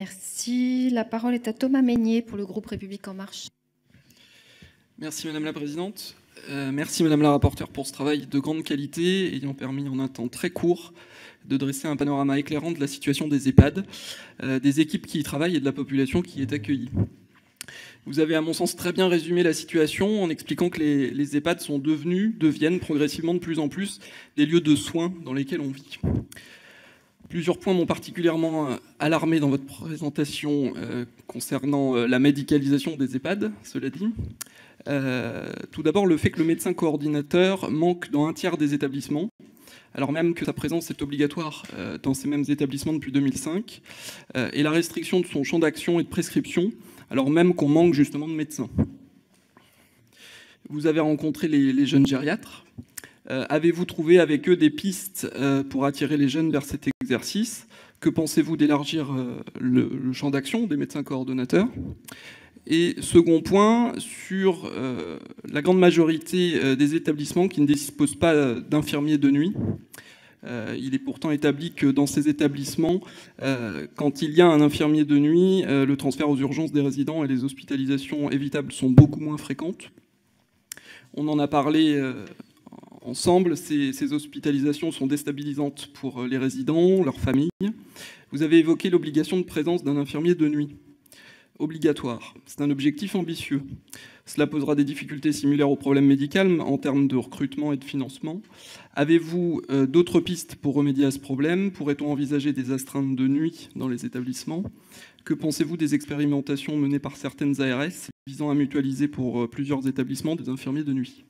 Merci. La parole est à Thomas Mesnier pour le groupe République En Marche. Merci Madame la Présidente. Merci Madame la rapporteure pour ce travail de grande qualité, ayant permis en un temps très court de dresser un panorama éclairant de la situation des EHPAD, des équipes qui y travaillent et de la population qui y est accueillie. Vous avez à mon sens très bien résumé la situation en expliquant que les EHPAD deviennent progressivement de plus en plus des lieux de soins dans lesquels on vit. Plusieurs points m'ont particulièrement alarmé dans votre présentation concernant la médicalisation des EHPAD, cela dit. Tout d'abord, le fait que le médecin coordinateur manque dans un tiers des établissements, alors même que sa présence est obligatoire dans ces mêmes établissements depuis 2005, et la restriction de son champ d'action et de prescription, alors même qu'on manque justement de médecins. Vous avez rencontré les jeunes gériatres. Avez-vous trouvé avec eux des pistes pour attirer les jeunes vers cet exercice? Que pensez-vous d'élargir le champ d'action des médecins coordonnateurs? Et second point, sur la grande majorité des établissements qui ne disposent pas d'infirmiers de nuit. Il est pourtant établi que dans ces établissements, quand il y a un infirmier de nuit, le transfert aux urgences des résidents et les hospitalisations évitables sont beaucoup moins fréquentes. On en a parlé ensemble, ces hospitalisations sont déstabilisantes pour les résidents, leurs familles. Vous avez évoqué l'obligation de présence d'un infirmier de nuit. Obligatoire. C'est un objectif ambitieux. Cela posera des difficultés similaires au problème médical en termes de recrutement et de financement. Avez-vous d'autres pistes pour remédier à ce problème? Pourrait-on envisager des astreintes de nuit dans les établissements? Que pensez-vous des expérimentations menées par certaines ARS visant à mutualiser pour plusieurs établissements des infirmiers de nuit?